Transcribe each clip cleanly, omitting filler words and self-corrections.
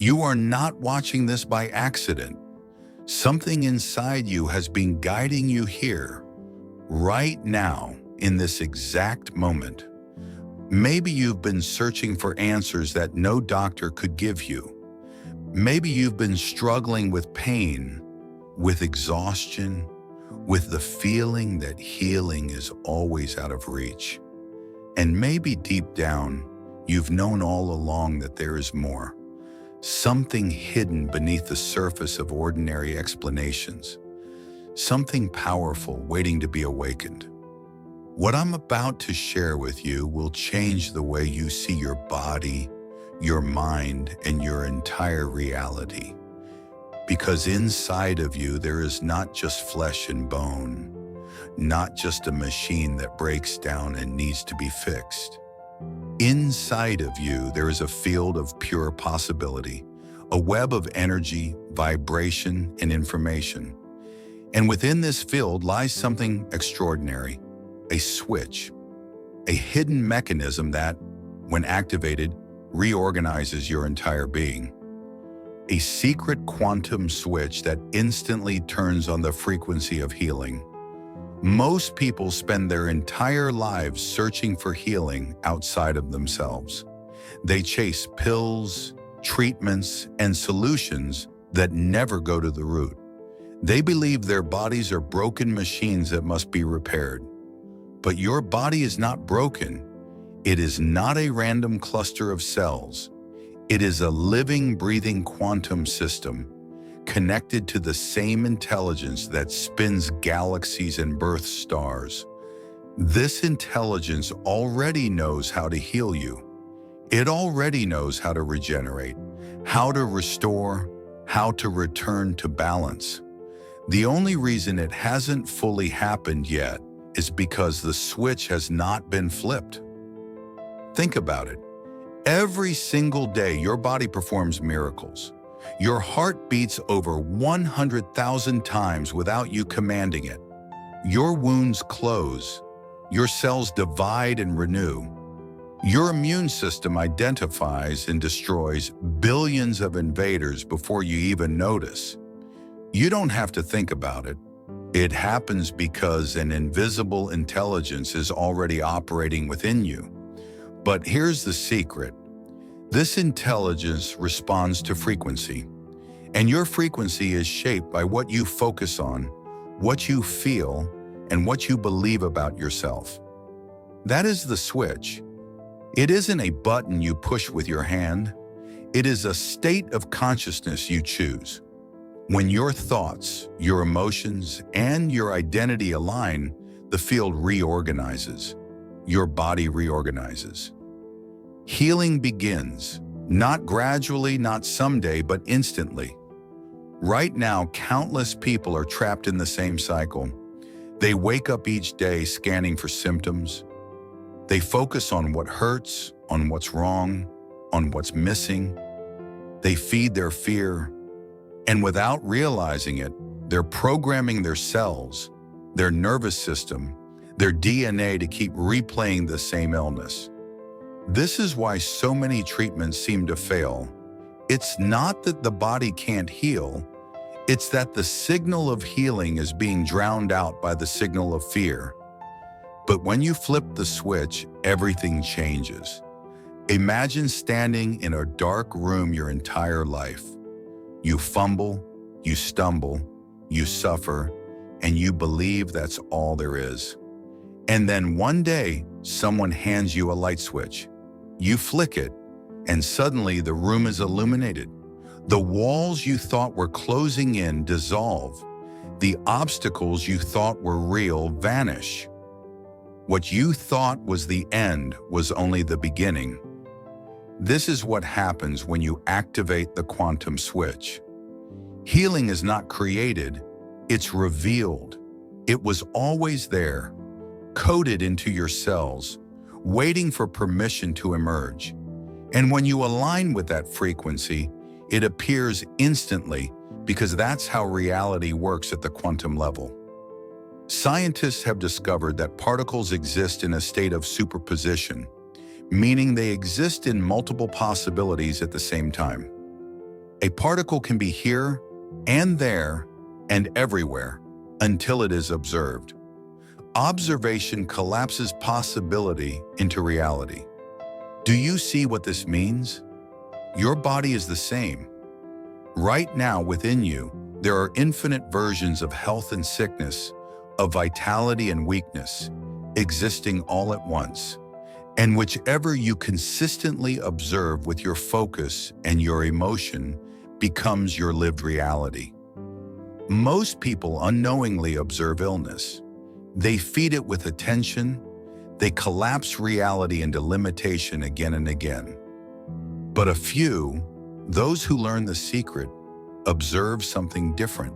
You are not watching this by accident. Something inside you has been guiding you here, right now, in this exact moment. Maybe you've been searching for answers that no doctor could give you. Maybe you've been struggling with pain, with exhaustion, with the feeling that healing is always out of reach. And maybe deep down, you've known all along that there is more. Something hidden beneath the surface of ordinary explanations. Something powerful waiting to be awakened. What I'm about to share with you will change the way you see your body, your mind, and your entire reality. Because inside of you, there is not just flesh and bone, not just a machine that breaks down and needs to be fixed. Inside of you, there is a field of pure possibility, a web of energy, vibration, and information. And within this field lies something extraordinary, a switch, a hidden mechanism that, when activated, reorganizes your entire being. A secret quantum switch that instantly turns on the frequency of healing. Most people spend their entire lives searching for healing outside of themselves. They chase pills, treatments, and solutions that never go to the root. They believe their bodies are broken machines that must be repaired. But your body is not broken. It is not a random cluster of cells. It is a living, breathing quantum system connected to the same intelligence that spins galaxies and births stars. This intelligence already knows how to heal you. It already knows how to regenerate, how to restore, how to return to balance. The only reason it hasn't fully happened yet is because the switch has not been flipped. Think about it. Every single day, your body performs miracles. Your heart beats over 100,000 times without you commanding it. Your wounds close. Your cells divide and renew. Your immune system identifies and destroys billions of invaders before you even notice. You don't have to think about it. It happens because an invisible intelligence is already operating within you. But here's the secret. This intelligence responds to frequency, and your frequency is shaped by what you focus on, what you feel, and what you believe about yourself. That is the switch. It isn't a button you push with your hand. It is a state of consciousness you choose. When your thoughts, your emotions, and your identity align, the field reorganizes. Your body reorganizes. Healing begins, not gradually, not someday, but instantly. Right now, countless people are trapped in the same cycle. They wake up each day scanning for symptoms. They focus on what hurts, on what's wrong, on what's missing. They feed their fear, and without realizing it, they're programming their cells, their nervous system, their DNA to keep replaying the same illness. This is why so many treatments seem to fail. It's not that the body can't heal, it's that the signal of healing is being drowned out by the signal of fear. But when you flip the switch, everything changes. Imagine standing in a dark room your entire life. You fumble, you stumble, you suffer, and you believe that's all there is. And then one day, someone hands you a light switch. You flick it, and suddenly the room is illuminated. The walls you thought were closing in dissolve. The obstacles you thought were real vanish. What you thought was the end was only the beginning. This is what happens when you activate the quantum switch. Healing is not created, it's revealed. It was always there, coded into your cells, waiting for permission to emerge. And when you align with that frequency, it appears instantly because that's how reality works at the quantum level. Scientists have discovered that particles exist in a state of superposition, meaning they exist in multiple possibilities at the same time. A particle can be here and there and everywhere until it is observed. Observation collapses possibility into reality. Do you see what this means? Your body is the same. Right now within you, there are infinite versions of health and sickness, of vitality and weakness, existing all at once. And whichever you consistently observe with your focus and your emotion becomes your lived reality. Most people unknowingly observe illness. They feed it with attention. They collapse reality into limitation again and again. But a few, those who learn the secret, observe something different.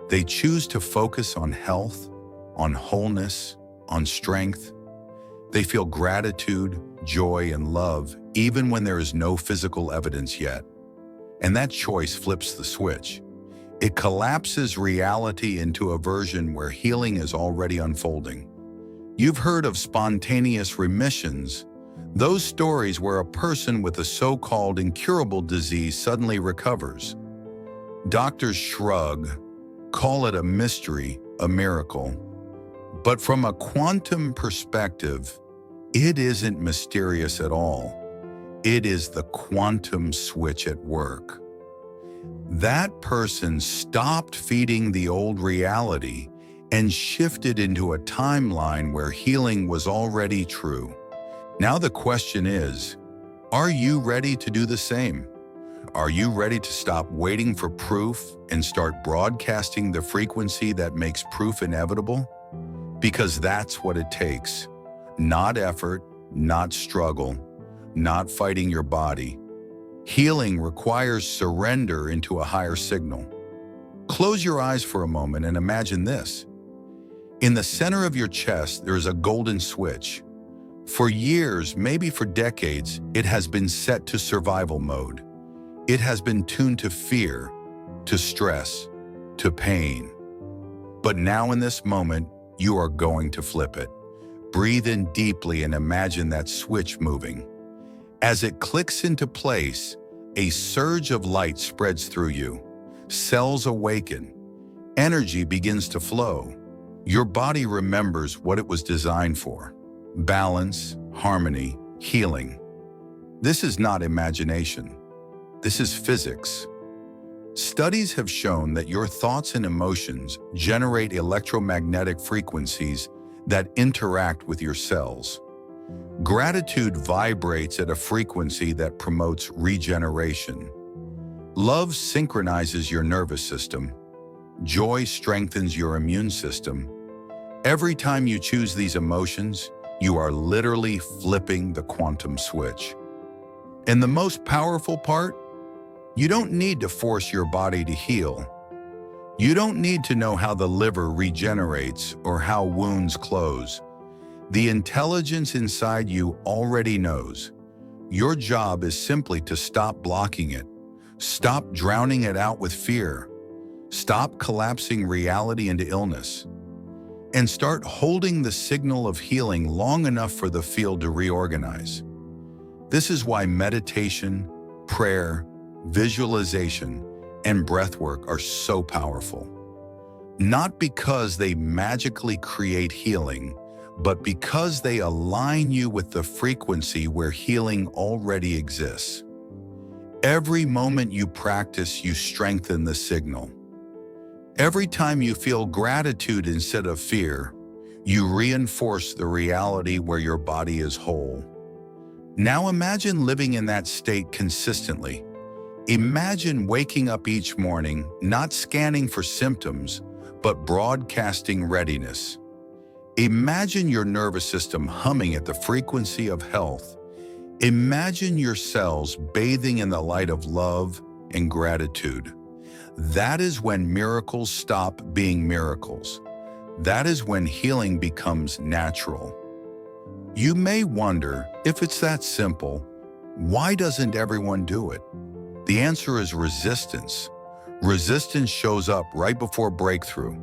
They choose to focus on health, on wholeness, on strength. They feel gratitude, joy, and love even when there is no physical evidence yet. And that choice flips the switch. It collapses reality into a version where healing is already unfolding. You've heard of spontaneous remissions, those stories where a person with a so-called incurable disease suddenly recovers. Doctors shrug, call it a mystery, a miracle. But from a quantum perspective, it isn't mysterious at all. It is the quantum switch at work. That person stopped feeding the old reality and shifted into a timeline where healing was already true. Now the question is, are you ready to do the same? Are you ready to stop waiting for proof and start broadcasting the frequency that makes proof inevitable? Because that's what it takes. Not effort, not struggle, not fighting your body. Healing requires surrender into a higher signal. Close your eyes for a moment and imagine this. In the center of your chest, there is a golden switch. For years, maybe for decades, it has been set to survival mode. It has been tuned to fear, to stress, to pain. But now in this moment, you are going to flip it. Breathe in deeply and imagine that switch moving. As it clicks into place, a surge of light spreads through you. Cells awaken. Energy begins to flow. Your body remembers what it was designed for: balance, harmony, healing. This is not imagination. This is physics. Studies have shown that your thoughts and emotions generate electromagnetic frequencies that interact with your cells. Gratitude vibrates at a frequency that promotes regeneration. Love synchronizes your nervous system. Joy strengthens your immune system. Every time you choose these emotions, you are literally flipping the quantum switch. And the most powerful part? You don't need to force your body to heal. You don't need to know how the liver regenerates or how wounds close. The intelligence inside you already knows. Your job is simply to stop blocking it. Stop drowning it out with fear. Stop collapsing reality into illness. And start holding the signal of healing long enough for the field to reorganize. This is why meditation, prayer, visualization, and breathwork are so powerful. Not because they magically create healing, but because they align you with the frequency where healing already exists. Every moment you practice, you strengthen the signal. Every time you feel gratitude instead of fear, you reinforce the reality where your body is whole. Now imagine living in that state consistently. Imagine waking up each morning, not scanning for symptoms, but broadcasting readiness. Imagine your nervous system humming at the frequency of health. Imagine your cells bathing in the light of love and gratitude. That is when miracles stop being miracles. That is when healing becomes natural. You may wonder, if it's that simple, why doesn't everyone do it? The answer is resistance. Resistance shows up right before breakthrough.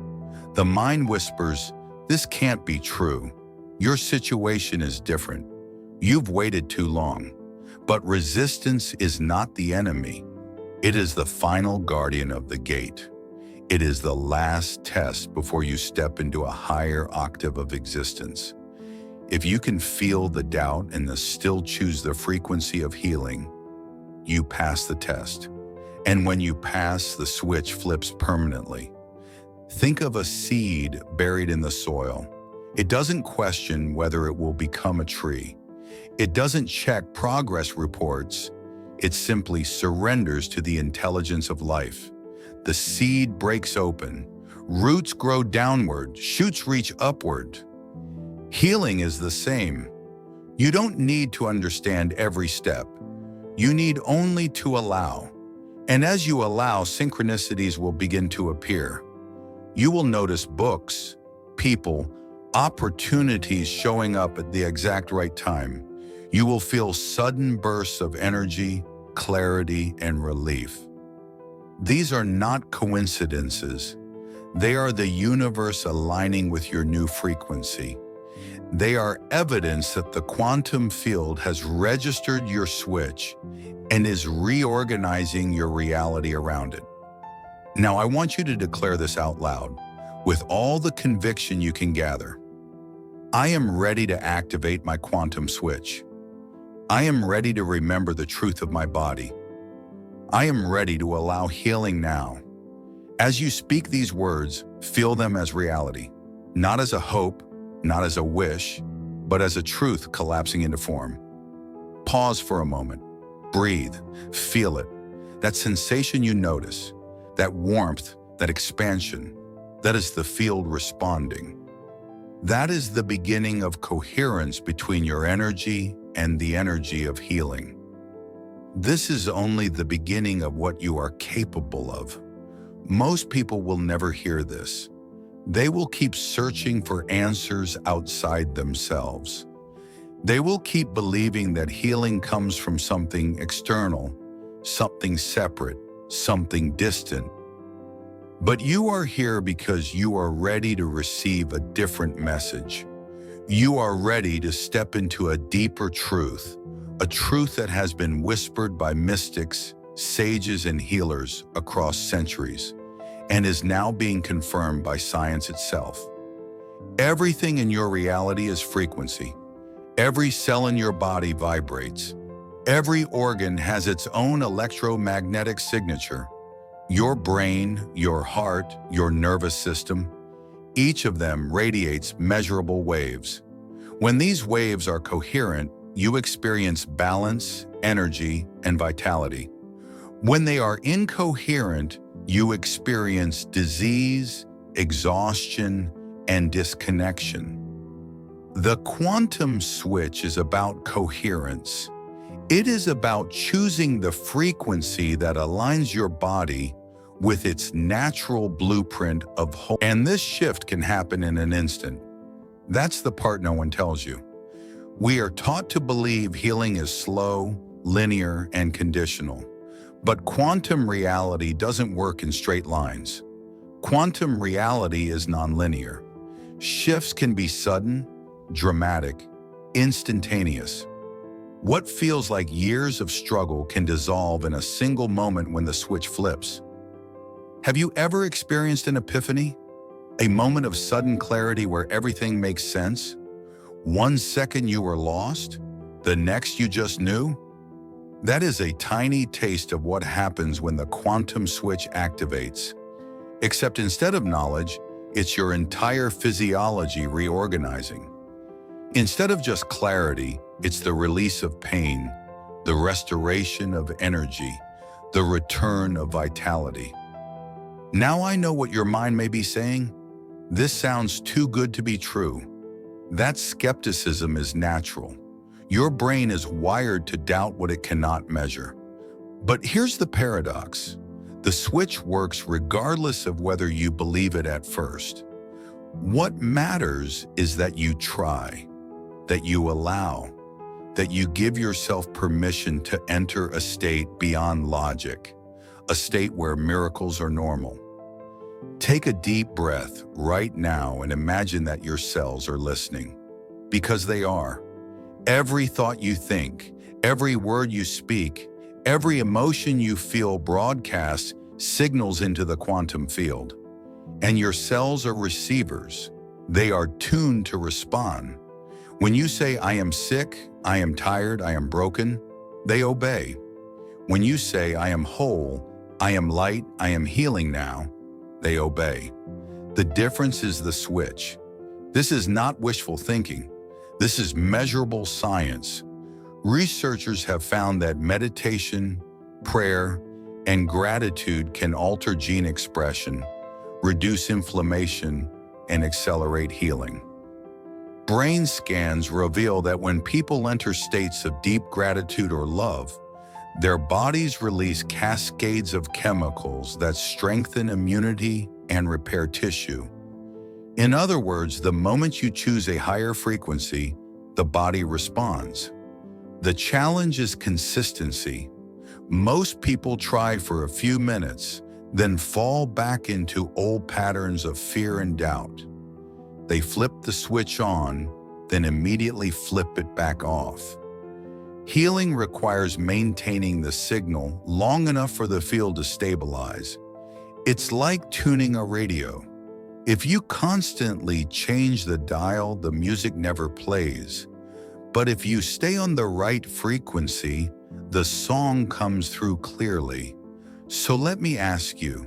The mind whispers, "This can't be true. Your situation is different. You've waited too long." But resistance is not the enemy. It is the final guardian of the gate. It is the last test before you step into a higher octave of existence. If you can feel the doubt and still choose the frequency of healing, you pass the test. And when you pass, the switch flips permanently. Think of a seed buried in the soil. It doesn't question whether it will become a tree. It doesn't check progress reports. It simply surrenders to the intelligence of life. The seed breaks open. Roots grow downward. Shoots reach upward. Healing is the same. You don't need to understand every step. You need only to allow. And as you allow, synchronicities will begin to appear. You will notice books, people, opportunities showing up at the exact right time. You will feel sudden bursts of energy, clarity, and relief. These are not coincidences. They are the universe aligning with your new frequency. They are evidence that the quantum field has registered your switch and is reorganizing your reality around it. Now, I want you to declare this out loud, with all the conviction you can gather. I am ready to activate my quantum switch. I am ready to remember the truth of my body. I am ready to allow healing now. As you speak these words, feel them as reality, not as a hope, not as a wish, but as a truth collapsing into form. Pause for a moment. Breathe. Feel it. That sensation you notice, that warmth, that expansion, that is the field responding. That is the beginning of coherence between your energy and the energy of healing. This is only the beginning of what you are capable of. Most people will never hear this. They will keep searching for answers outside themselves. They will keep believing that healing comes from something external, something separate, something distant. But you are here because you are ready to receive a different message. You are ready to step into a deeper truth, a truth that has been whispered by mystics, sages, and healers across centuries, and is now being confirmed by science itself. Everything in your reality is frequency. Every cell in your body vibrates. Every organ has its own electromagnetic signature. Your brain, your heart, your nervous system, each of them radiates measurable waves. When these waves are coherent, you experience balance, energy, and vitality. When they are incoherent, you experience disease, exhaustion, and disconnection. The quantum switch is about coherence. It is about choosing the frequency that aligns your body with its natural blueprint of whole. And this shift can happen in an instant. That's the part no one tells you. We are taught to believe healing is slow, linear, and conditional. But quantum reality doesn't work in straight lines. Quantum reality is nonlinear. Shifts can be sudden, dramatic, instantaneous. What feels like years of struggle can dissolve in a single moment when the switch flips. Have you ever experienced an epiphany? A moment of sudden clarity where everything makes sense? 1 second you were lost, the next you just knew? That is a tiny taste of what happens when the quantum switch activates. Except instead of knowledge, it's your entire physiology reorganizing. Instead of just clarity, it's the release of pain, the restoration of energy, the return of vitality. Now I know what your mind may be saying. This sounds too good to be true. That skepticism is natural. Your brain is wired to doubt what it cannot measure. But here's the paradox. The switch works regardless of whether you believe it at first. What matters is that you try, that you allow, that you give yourself permission to enter a state beyond logic, a state where miracles are normal. Take a deep breath right now and imagine that your cells are listening, because they are. Every thought you think, every word you speak, Every emotion you feel broadcasts signals into the quantum field, and your cells are receivers. They are tuned to respond. When you say, "I am sick, I am tired, I am broken," they obey. When you say, "I am whole, I am light, I am healing now," they obey. The difference is the switch. This is not wishful thinking. This is measurable science. Researchers have found that meditation, prayer, and gratitude can alter gene expression, reduce inflammation, and accelerate healing. Brain scans reveal that when people enter states of deep gratitude or love, their bodies release cascades of chemicals that strengthen immunity and repair tissue. In other words, the moment you choose a higher frequency, the body responds. The challenge is consistency. Most people try for a few minutes, then fall back into old patterns of fear and doubt. They flip the switch on, then immediately flip it back off. Healing requires maintaining the signal long enough for the field to stabilize. It's like tuning a radio. If you constantly change the dial, the music never plays. But if you stay on the right frequency, the song comes through clearly. So let me ask you,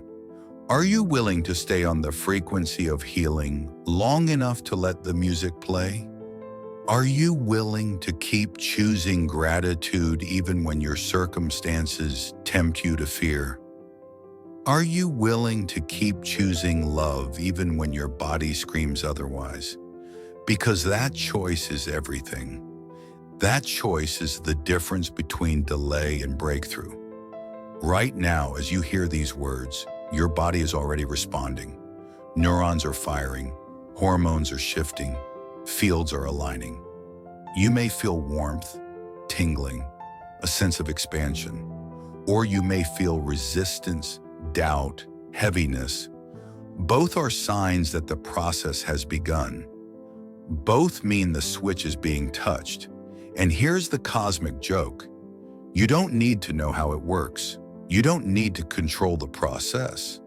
are you willing to stay on the frequency of healing long enough to let the music play? Are you willing to keep choosing gratitude even when your circumstances tempt you to fear? Are you willing to keep choosing love even when your body screams otherwise? Because that choice is everything. That choice is the difference between delay and breakthrough. Right now, as you hear these words, your body is already responding. Neurons are firing, hormones are shifting, fields are aligning. You may feel warmth, tingling, a sense of expansion, or you may feel resistance, doubt, heaviness. Both are signs that the process has begun. Both mean the switch is being touched. And here's the cosmic joke. You don't need to know how it works. You don't need to control the process.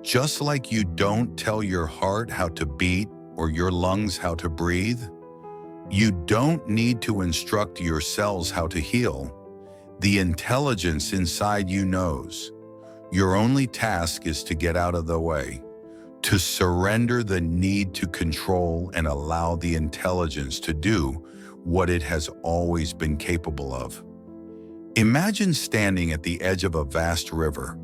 Just like you don't tell your heart how to beat or your lungs how to breathe, you don't need to instruct your cells how to heal. The intelligence inside you knows. Your only task is to get out of the way, to surrender the need to control and allow the intelligence to do what it has always been capable of. Imagine standing at the edge of a vast river.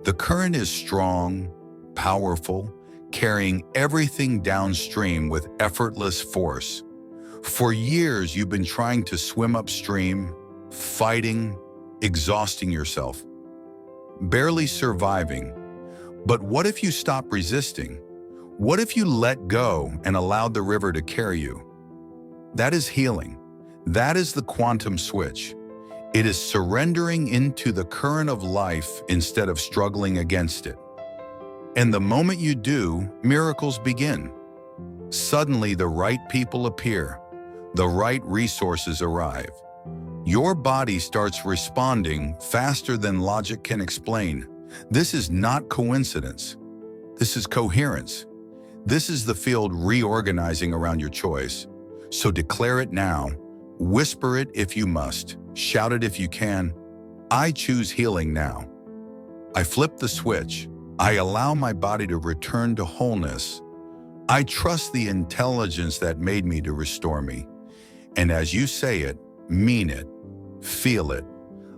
The current is strong, powerful, carrying everything downstream with effortless force. For years, you've been trying to swim upstream, fighting, exhausting yourself, barely surviving. But what if you stop resisting? What if you let go and allowed the river to carry you? That is healing. That is the quantum switch. It is surrendering into the current of life instead of struggling against it. And the moment you do, miracles begin. Suddenly, the right people appear. The right resources arrive. Your body starts responding faster than logic can explain. This is not coincidence. This is coherence. This is the field reorganizing around your choice. So declare it now. Whisper it if you must. Shout it if you can. I choose healing now. I flip the switch. I allow my body to return to wholeness. I trust the intelligence that made me to restore me. And as you say it, mean it, feel it.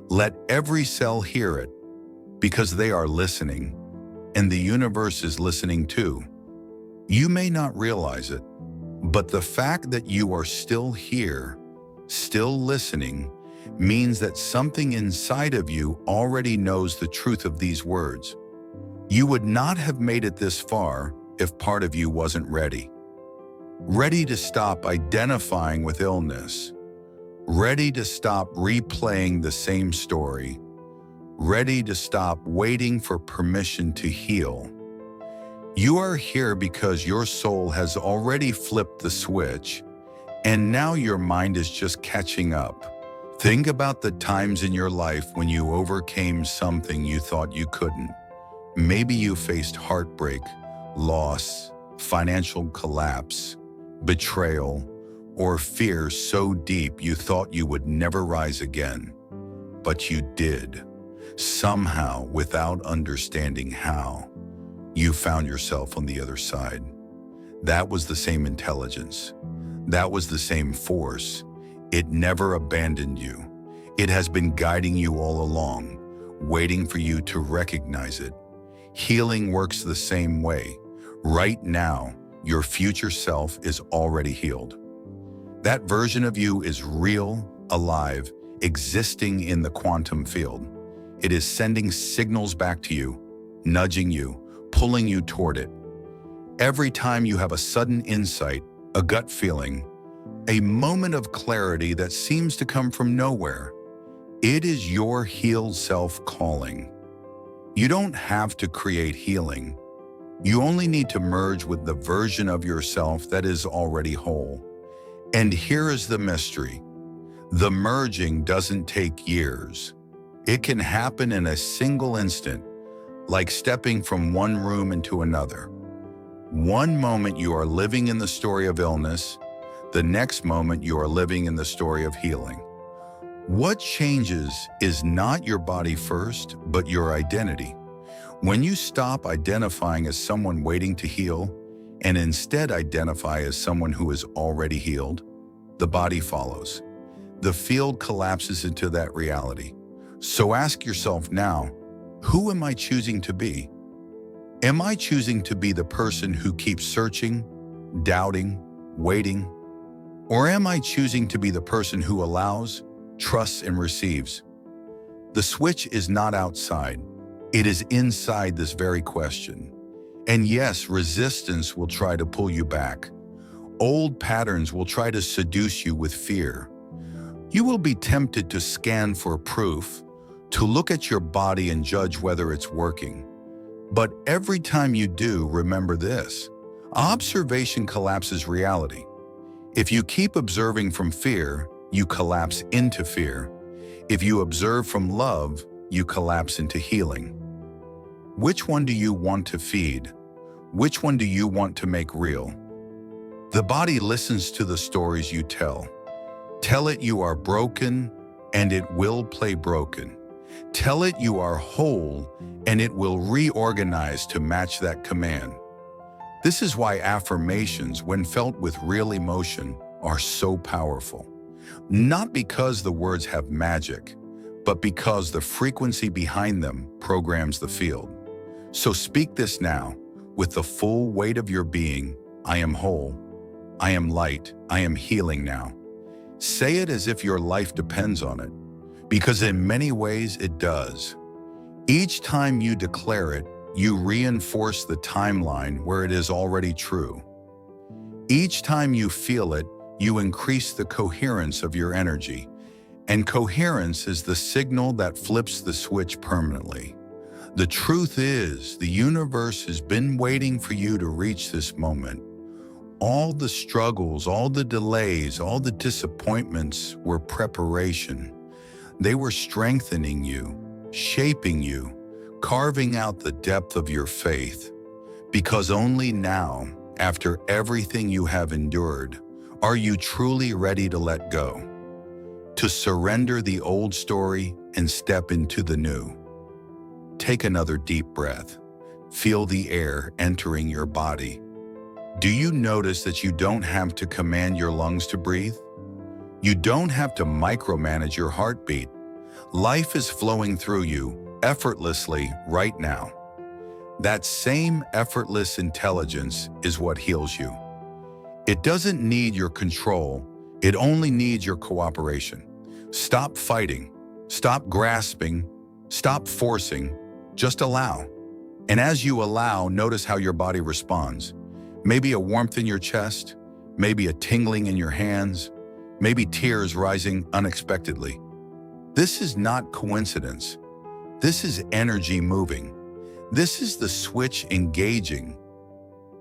Let every cell hear it, because they are listening, and the universe is listening too. You may not realize it, but the fact that you are still here, still listening, means that something inside of you already knows the truth of these words. You would not have made it this far if part of you wasn't ready. Ready to stop identifying with illness. Ready to stop replaying the same story. Ready to stop waiting for permission to heal. You are here because your soul has already flipped the switch, and now your mind is just catching up, Think about the times in your life when you overcame something you thought you couldn't. Maybe you faced heartbreak, loss, financial collapse, betrayal, or fear so deep you thought you would never rise again. But you did. Somehow, without understanding how, you found yourself on the other side. That was the same intelligence. That was the same force. It never abandoned you. It has been guiding you all along, waiting for you to recognize it. Healing works the same way. Right now, your future self is already healed. That version of you is real, alive, existing in the quantum field. It is sending signals back to you, nudging you, pulling you toward it. Every time you have a sudden insight, a gut feeling, a moment of clarity that seems to come from nowhere, it is your healed self calling. You don't have to create healing. You only need to merge with the version of yourself that is already whole. And here is the mystery. The merging doesn't take years. It can happen in a single instant, like stepping from one room into another. One moment you are living in the story of illness, the next moment you are living in the story of healing. What changes is not your body first, but your identity. When you stop identifying as someone waiting to heal and instead identify as someone who is already healed, the body follows. The field collapses into that reality. So ask yourself now, who am I choosing to be? Am I choosing to be the person who keeps searching, doubting, waiting? Or am I choosing to be the person who allows, trusts, and receives? The switch is not outside. It is inside this very question. And yes, resistance will try to pull you back. Old patterns will try to seduce you with fear. You will be tempted to scan for proof, to look at your body and judge whether it's working. But every time you do, remember this: observation collapses reality. If you keep observing from fear, you collapse into fear. If you observe from love, you collapse into healing. Which one do you want to feed? Which one do you want to make real? The body listens to the stories you tell. Tell it you are broken, and it will play broken. Tell it you are whole, and it will reorganize to match that command. This is why affirmations, when felt with real emotion, are so powerful. Not because the words have magic, but because the frequency behind them programs the field. So speak this now, with the full weight of your being: I am whole, I am light, I am healing now. Say it as if your life depends on it, because in many ways it does. Each time you declare it, you reinforce the timeline where it is already true. Each time you feel it, you increase the coherence of your energy, and coherence is the signal that flips the switch permanently. The truth is, the universe has been waiting for you to reach this moment. All the struggles, all the delays, all the disappointments were preparation. They were strengthening you, shaping you, carving out the depth of your faith. Because only now, after everything you have endured, are you truly ready to let go, to surrender the old story and step into the new. Take another deep breath. Feel the air entering your body. Do you notice that you don't have to command your lungs to breathe? You don't have to micromanage your heartbeat. Life is flowing through you effortlessly right now. That same effortless intelligence is what heals you. It doesn't need your control, it only needs your cooperation. Stop fighting, stop grasping, stop forcing, just allow. And as you allow, notice how your body responds. Maybe a warmth in your chest, maybe a tingling in your hands, maybe tears rising unexpectedly. This is not coincidence. This is energy moving. This is the switch engaging.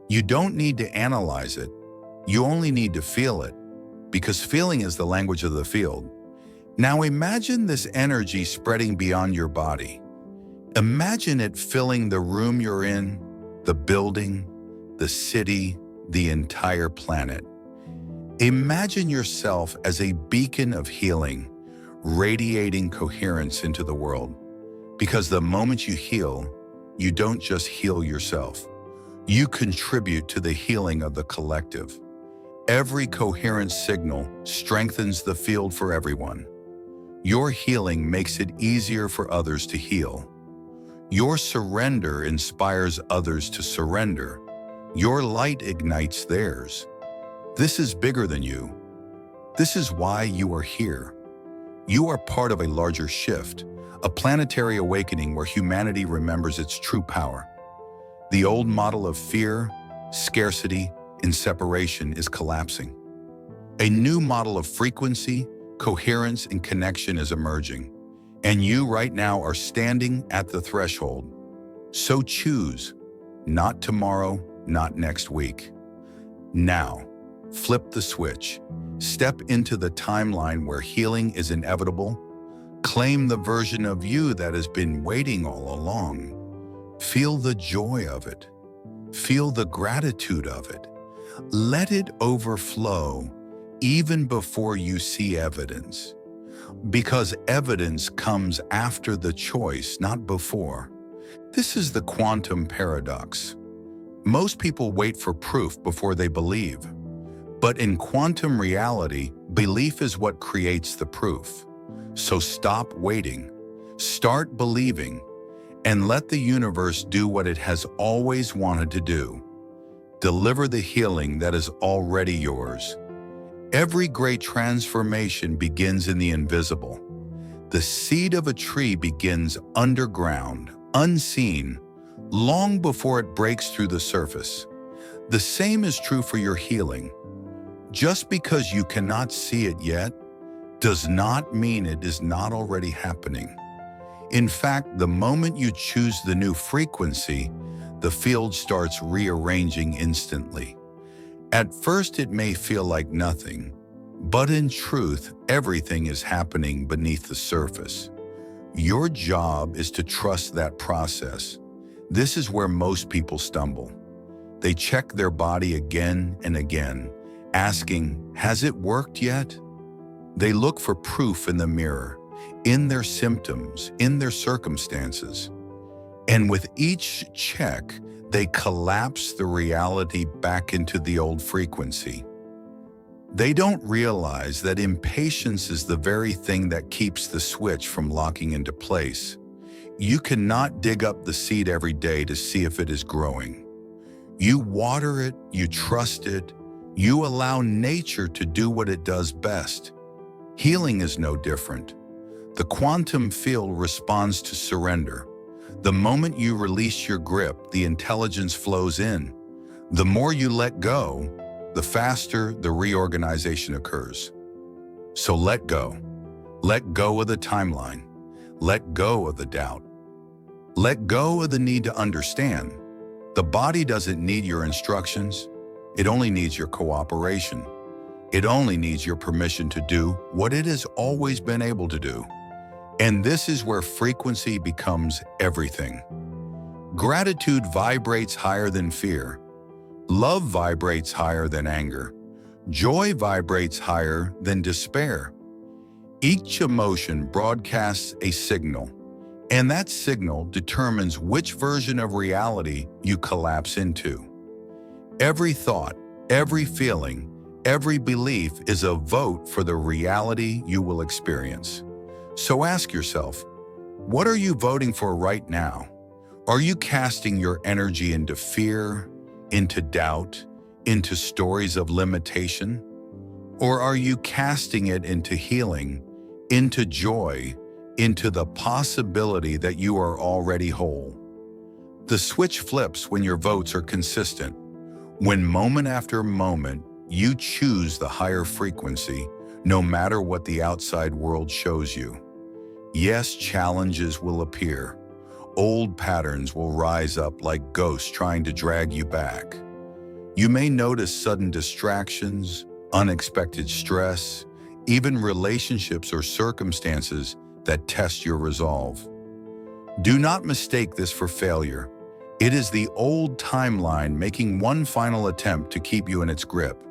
You don't need to analyze it. You only need to feel it, because feeling is the language of the field. Now imagine this energy spreading beyond your body. Imagine it filling the room you're in, the building, the city, the entire planet. Imagine yourself as a beacon of healing, radiating coherence into the world. Because the moment you heal, you don't just heal yourself. You contribute to the healing of the collective. Every coherent signal strengthens the field for everyone. Your healing makes it easier for others to heal. Your surrender inspires others to surrender. Your light ignites theirs. This is bigger than you. This is why you are here. You are part of a larger shift, a planetary awakening where humanity remembers its true power. The old model of fear, scarcity, and separation is collapsing. A new model of frequency, coherence, and connection is emerging. And you right now are standing at the threshold. So choose, not tomorrow, not next week. Now, flip the switch. Step into the timeline where healing is inevitable. Claim the version of you that has been waiting all along. Feel the joy of it. Feel the gratitude of it. Let it overflow even before you see evidence. Because evidence comes after the choice, not before. This is the quantum paradox. Most people wait for proof before they believe. But in quantum reality, belief is what creates the proof. So stop waiting, start believing, and let the universe do what it has always wanted to do. Deliver the healing that is already yours. Every great transformation begins in the invisible. The seed of a tree begins underground, unseen, long before it breaks through the surface. The same is true for your healing. Just because you cannot see it yet does not mean it is not already happening. In fact, the moment you choose the new frequency, the field starts rearranging instantly. At first, it may feel like nothing, but in truth, everything is happening beneath the surface. Your job is to trust that process. This is where most people stumble. They check their body again and again, asking, has it worked yet? They look for proof in the mirror, in their symptoms, in their circumstances. And with each check, they collapse the reality back into the old frequency. They don't realize that impatience is the very thing that keeps the switch from locking into place. You cannot dig up the seed every day to see if it is growing. You water it, you trust it, you allow nature to do what it does best. Healing is no different. The quantum field responds to surrender. The moment you release your grip, the intelligence flows in. The more you let go, the faster the reorganization occurs. So let go. Let go of the timeline. Let go of the doubt. Let go of the need to understand. The body doesn't need your instructions. It only needs your cooperation. It only needs your permission to do what it has always been able to do. And this is where frequency becomes everything. Gratitude vibrates higher than fear. Love vibrates higher than anger. Joy vibrates higher than despair. Each emotion broadcasts a signal, and that signal determines which version of reality you collapse into. Every thought, every feeling, every belief is a vote for the reality you will experience. So ask yourself, what are you voting for right now? Are you casting your energy into fear, into doubt, into stories of limitation? Or are you casting it into healing, into joy, into the possibility that you are already whole? The switch flips when your votes are consistent. When moment after moment, you choose the higher frequency, no matter what the outside world shows you. Yes, challenges will appear. Old patterns will rise up like ghosts trying to drag you back. You may notice sudden distractions, unexpected stress, even relationships or circumstances that test your resolve. Do not mistake this for failure. It is the old timeline making one final attempt to keep you in its grip.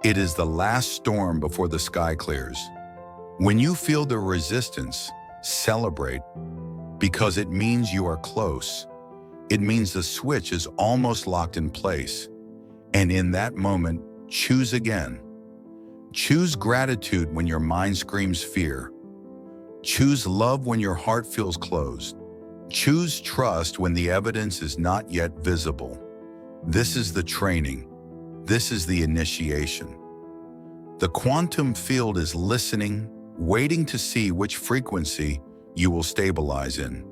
It is the last storm before the sky clears. When you feel the resistance, celebrate, because it means you are close. It means the switch is almost locked in place. And in that moment, choose again. Choose gratitude when your mind screams fear. Choose love when your heart feels closed. Choose trust when the evidence is not yet visible. This is the training. This is the initiation. The quantum field is listening, waiting to see which frequency you will stabilize in.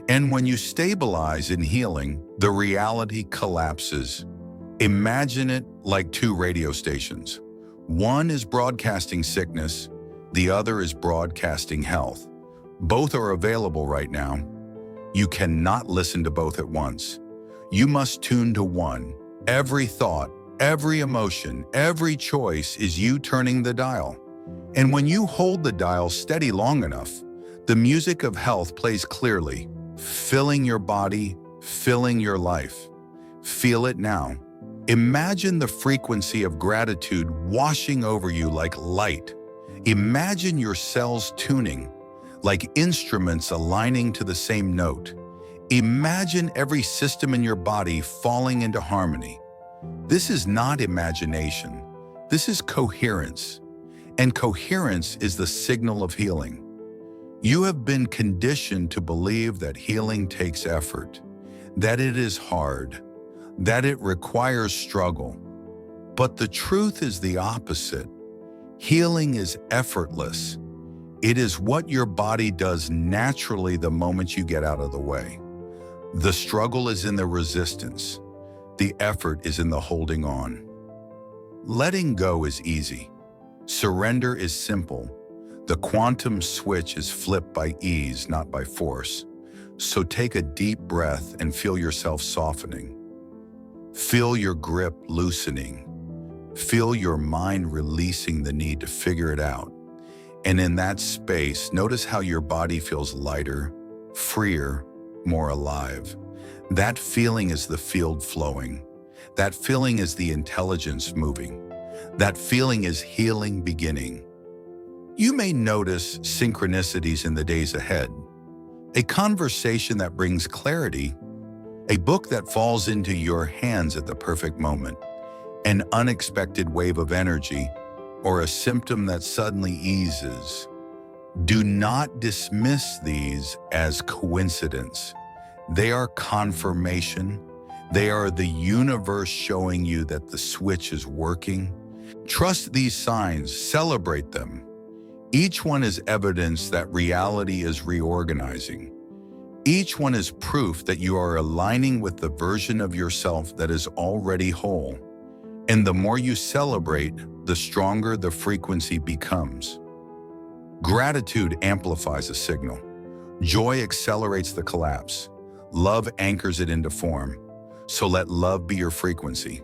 And when you stabilize in healing, the reality collapses. Imagine it like two radio stations. One is broadcasting sickness, the other is broadcasting health. Both are available right now. You cannot listen to both at once. You must tune to one. Every thought, every emotion, every choice is you turning the dial. And when you hold the dial steady long enough, the music of health plays clearly, filling your body, filling your life. Feel it now. Imagine the frequency of gratitude washing over you like light. Imagine your cells tuning, like instruments aligning to the same note. Imagine every system in your body falling into harmony. This is not imagination. This is coherence. And coherence is the signal of healing. You have been conditioned to believe that healing takes effort, that it is hard, that it requires struggle. But the truth is the opposite. Healing is effortless. It is what your body does naturally the moment you get out of the way. The struggle is in the resistance. The effort is in the holding on. Letting go is easy. Surrender is simple. The quantum switch is flipped by ease, not by force. So take a deep breath and feel yourself softening. Feel your grip loosening. Feel your mind releasing the need to figure it out. And in that space, notice how your body feels lighter, freer, more alive. That feeling is the field flowing. That feeling is the intelligence moving. That feeling is healing beginning. You may notice synchronicities in the days ahead. A conversation that brings clarity, a book that falls into your hands at the perfect moment, an unexpected wave of energy, or a symptom that suddenly eases. Do not dismiss these as coincidence. They are confirmation. They are the universe showing you that the switch is working. Trust these signs, celebrate them. Each one is evidence that reality is reorganizing. Each one is proof that you are aligning with the version of yourself that is already whole. And the more you celebrate, the stronger the frequency becomes. Gratitude amplifies a signal. Joy accelerates the collapse. Love anchors it into form. So let love be your frequency.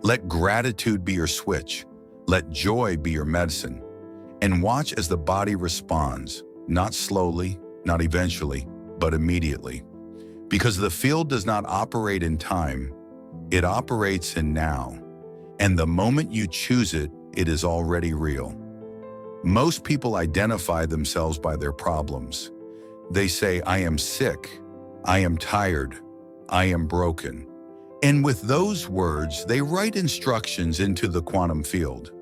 Let gratitude be your switch. Let joy be your medicine. And watch as the body responds, not slowly, not eventually, but immediately. Because the field does not operate in time, it operates in now. And the moment you choose it, it is already real. Most people identify themselves by their problems. They say, I am sick, I am tired, I am broken. And with those words, they write instructions into the quantum field.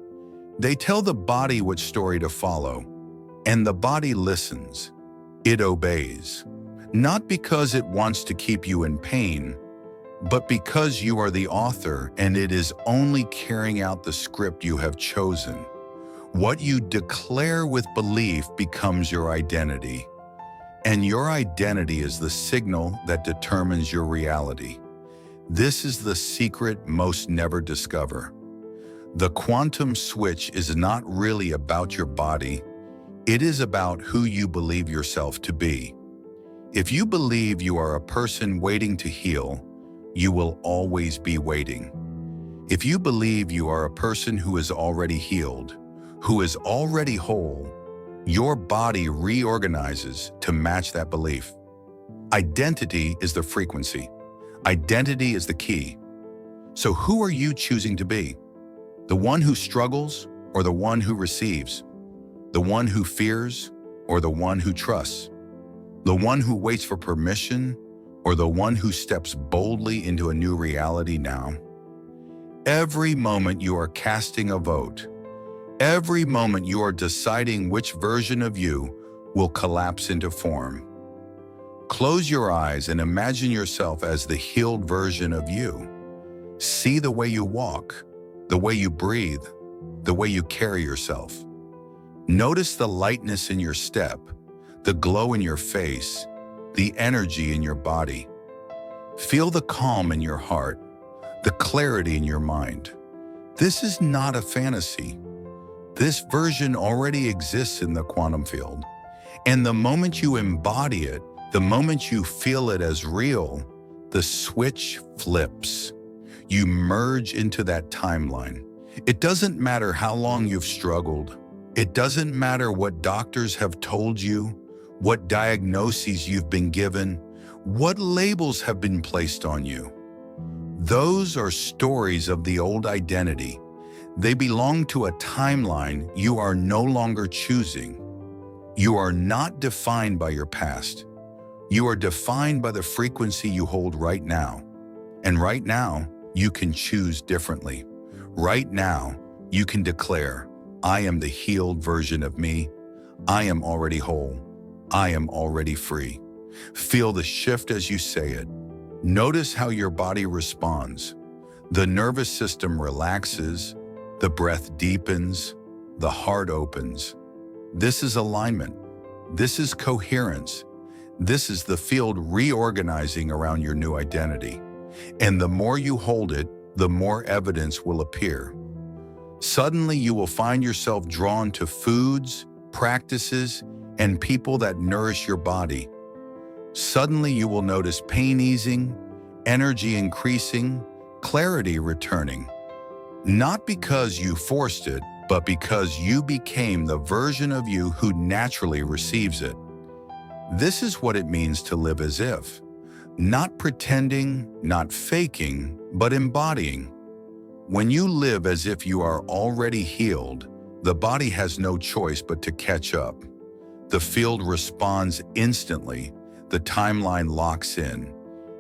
They tell the body what story to follow, and the body listens. It obeys, not because it wants to keep you in pain, but because you are the author and it is only carrying out the script you have chosen. What you declare with belief becomes your identity. And your identity is the signal that determines your reality. This is the secret most never discover. The quantum switch is not really about your body. It is about who you believe yourself to be. If you believe you are a person waiting to heal, you will always be waiting. If you believe you are a person who is already healed, who is already whole, your body reorganizes to match that belief. Identity is the frequency. Identity is the key. So who are you choosing to be? The one who struggles or the one who receives? The one who fears or the one who trusts? The one who waits for permission or the one who steps boldly into a new reality now? Every moment you are casting a vote. Every moment you are deciding which version of you will collapse into form. Close your eyes and imagine yourself as the healed version of you. See the way you walk, the way you breathe, the way you carry yourself. Notice the lightness in your step, the glow in your face, the energy in your body. Feel the calm in your heart, the clarity in your mind. This is not a fantasy. This version already exists in the quantum field. And the moment you embody it, the moment you feel it as real, the switch flips. You merge into that timeline. It doesn't matter how long you've struggled. It doesn't matter what doctors have told you, what diagnoses you've been given, what labels have been placed on you. Those are stories of the old identity. They belong to a timeline you are no longer choosing. You are not defined by your past. You are defined by the frequency you hold right now. And right now, you can choose differently. Right now, you can declare, I am the healed version of me. I am already whole. I am already free. Feel the shift as you say it. Notice how your body responds. The nervous system relaxes, the breath deepens, the heart opens. This is alignment. This is coherence. This is the field reorganizing around your new identity. And the more you hold it, the more evidence will appear. Suddenly, you will find yourself drawn to foods, practices, and people that nourish your body. Suddenly, you will notice pain easing, energy increasing, clarity returning. Not because you forced it, but because you became the version of you who naturally receives it. This is what it means to live as if. Not pretending, not faking, but embodying. When you live as if you are already healed, the body has no choice but to catch up. The field responds instantly, the timeline locks in,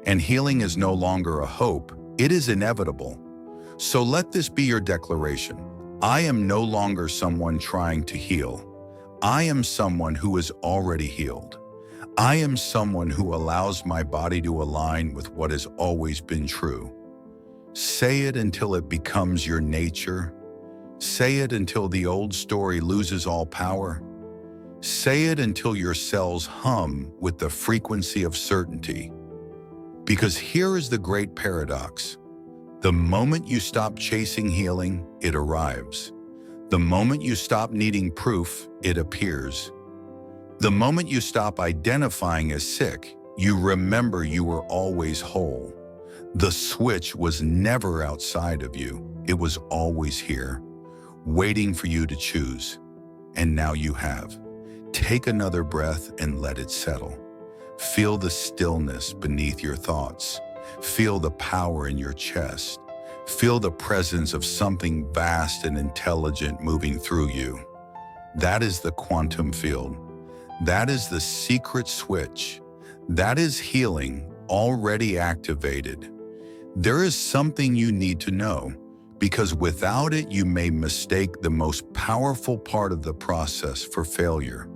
and healing is no longer a hope, it is inevitable. So let this be your declaration. I am no longer someone trying to heal. I am someone who is already healed. I am someone who allows my body to align with what has always been true. Say it until it becomes your nature. Say it until the old story loses all power. Say it until your cells hum with the frequency of certainty. Because here is the great paradox. The moment you stop chasing healing, it arrives. The moment you stop needing proof, it appears. The moment you stop identifying as sick, you remember you were always whole. The switch was never outside of you. It was always here, waiting for you to choose. And now you have. Take another breath and let it settle. Feel the stillness beneath your thoughts. Feel the power in your chest. Feel the presence of something vast and intelligent moving through you. That is the quantum field. That is the secret switch. That is healing already activated. There is something you need to know, because without it, you may mistake the most powerful part of the process for failure.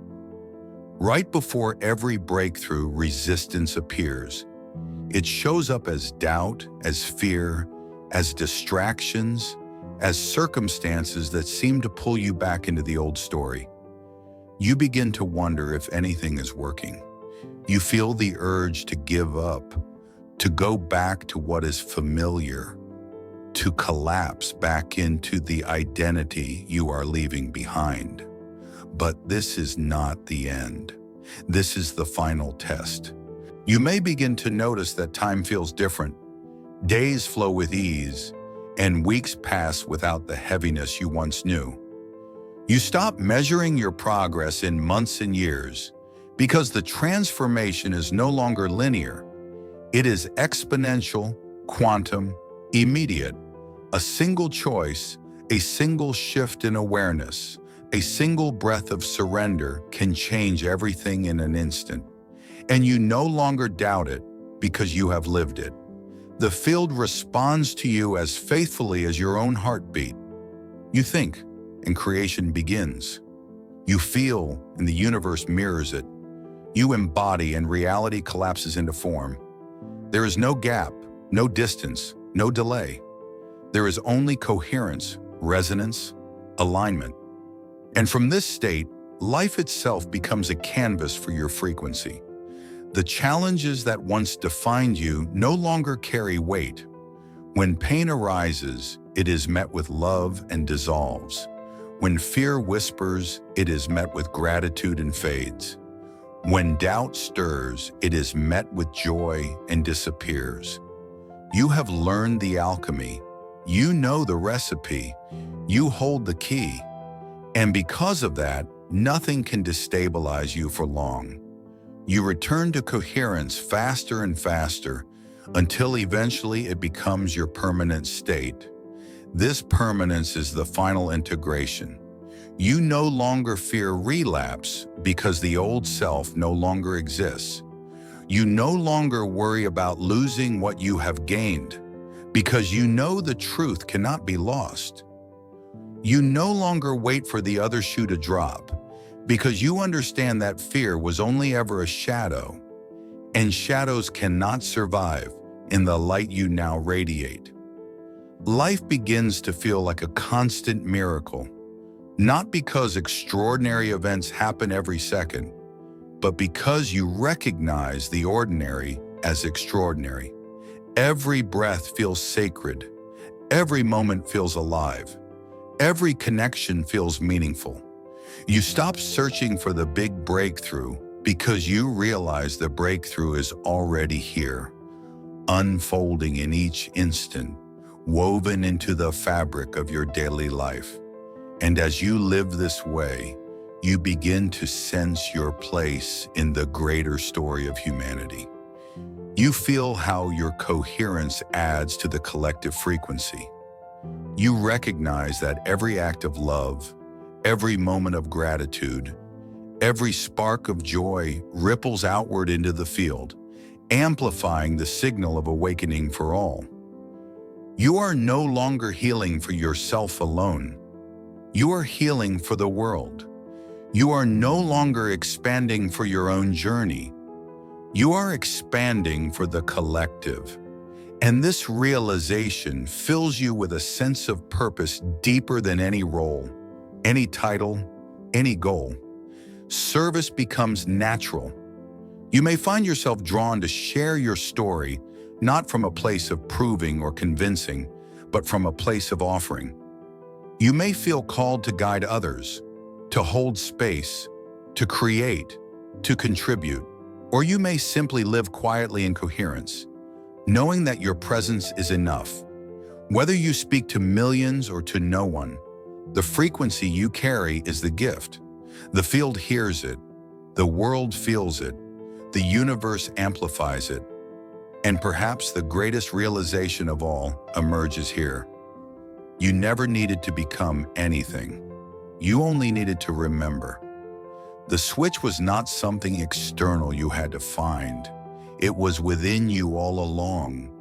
Right before every breakthrough, resistance appears. It shows up as doubt, as fear, as distractions, as circumstances that seem to pull you back into the old story. You begin to wonder if anything is working. You feel the urge to give up, to go back to what is familiar, to collapse back into the identity you are leaving behind. But this is not the end. This is the final test. You may begin to notice that time feels different. Days flow with ease, and weeks pass without the heaviness you once knew. You stop measuring your progress in months and years because the transformation is no longer linear. It is exponential, quantum, immediate. A single choice, a single shift in awareness, a single breath of surrender can change everything in an instant. And you no longer doubt it because you have lived it. The field responds to you as faithfully as your own heartbeat. You think, and creation begins. You feel, and the universe mirrors it. You embody, and reality collapses into form. There is no gap, no distance, no delay. There is only coherence, resonance, alignment. And from this state, life itself becomes a canvas for your frequency. The challenges that once defined you no longer carry weight. When pain arises, it is met with love and dissolves. When fear whispers, it is met with gratitude and fades. When doubt stirs, it is met with joy and disappears. You have learned the alchemy. You know the recipe. You hold the key. And because of that, nothing can destabilize you for long. You return to coherence faster and faster until eventually it becomes your permanent state. This permanence is the final integration. You no longer fear relapse because the old self no longer exists. You no longer worry about losing what you have gained because you know the truth cannot be lost. You no longer wait for the other shoe to drop because you understand that fear was only ever a shadow, and shadows cannot survive in the light you now radiate. Life begins to feel like a constant miracle, not because extraordinary events happen every second, but because you recognize the ordinary as extraordinary. Every breath feels sacred. Every moment feels alive. Every connection feels meaningful. You stop searching for the big breakthrough because you realize the breakthrough is already here, unfolding in each instant, woven into the fabric of your daily life. And as you live this way, you begin to sense your place in the greater story of humanity. You feel how your coherence adds to the collective frequency. You recognize that every act of love, every moment of gratitude, every spark of joy ripples outward into the field, amplifying the signal of awakening for all. You are no longer healing for yourself alone. You are healing for the world. You are no longer expanding for your own journey. You are expanding for the collective. And this realization fills you with a sense of purpose deeper than any role, any title, any goal. Service becomes natural. You may find yourself drawn to share your story, not from a place of proving or convincing, but from a place of offering. You may feel called to guide others, to hold space, to create, to contribute, or you may simply live quietly in coherence, knowing that your presence is enough. Whether you speak to millions or to no one, the frequency you carry is the gift. The field hears it, the world feels it, the universe amplifies it, and perhaps the greatest realization of all emerges here. You never needed to become anything. You only needed to remember. The switch was not something external you had to find. It was within you all along,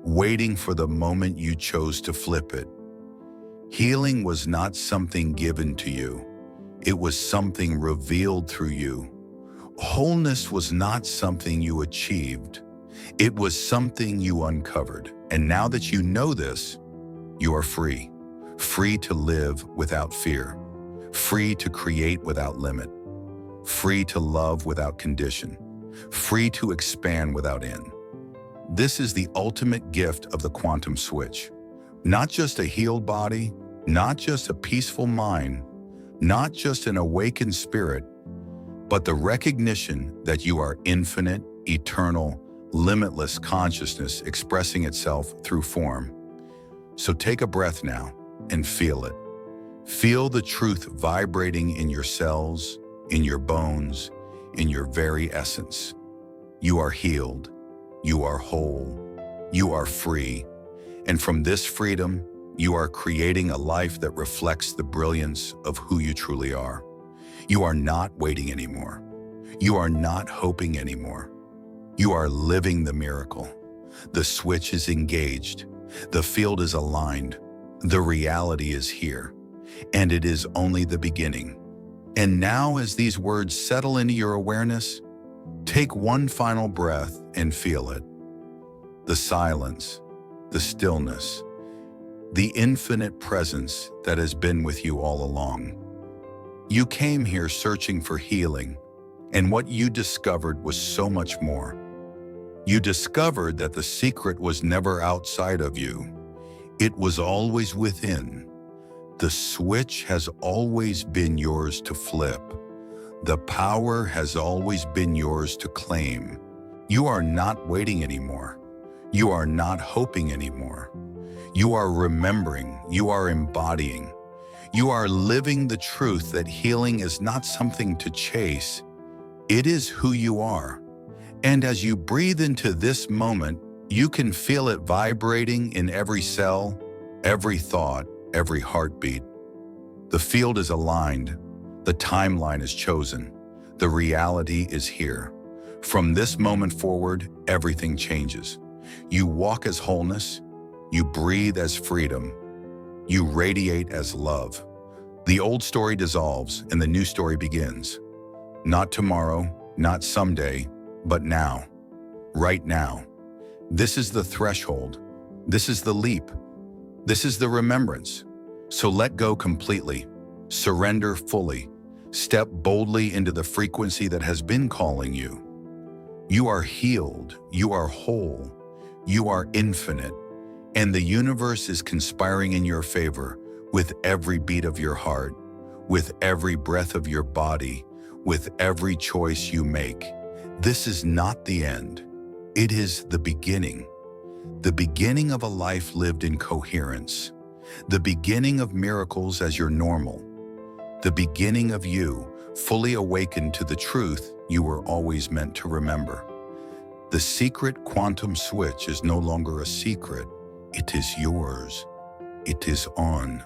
waiting for the moment you chose to flip it. Healing was not something given to you. It was something revealed through you. Wholeness was not something you achieved. It was something you uncovered. And now that you know this, you are free. Free to live without fear. Free to create without limit. Free to love without condition. Free to expand without end. This is the ultimate gift of the quantum switch. Not just a healed body, not just a peaceful mind, not just an awakened spirit, but the recognition that you are infinite, eternal, limitless consciousness expressing itself through form. So take a breath now and feel it. Feel the truth vibrating in your cells, in your bones, in your very essence. You are healed. You are whole. You are free. And from this freedom, you are creating a life that reflects the brilliance of who you truly are. You are not waiting anymore. You are not hoping anymore. You are living the miracle. The switch is engaged. The field is aligned. The reality is here. And it is only the beginning. And now, as these words settle into your awareness, take one final breath and feel it. The silence, the stillness, the infinite presence that has been with you all along. You came here searching for healing, and what you discovered was so much more. You discovered that the secret was never outside of you. It was always within. The switch has always been yours to flip. The power has always been yours to claim. You are not waiting anymore. You are not hoping anymore. You are remembering. You are embodying. You are living the truth that healing is not something to chase. It is who you are. And as you breathe into this moment, you can feel it vibrating in every cell, every thought, every heartbeat. The field is aligned. The timeline is chosen. The reality is here. From this moment forward, everything changes. You walk as wholeness. You breathe as freedom. You radiate as love. The old story dissolves and the new story begins. Not tomorrow, not someday, but now. Right now. This is the threshold. This is the leap. This is the remembrance. So let go completely. Surrender fully. Step boldly into the frequency that has been calling you. You are healed. You are whole. You are infinite. And the universe is conspiring in your favor with every beat of your heart, with every breath of your body, with every choice you make. This is not the end. It is the beginning. The beginning of a life lived in coherence. The beginning of miracles as your normal. The beginning of you fully awakened to the truth you were always meant to remember. The secret quantum switch is no longer a secret. It is yours. It is on,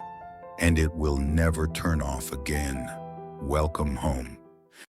and it will never turn off again. Welcome home.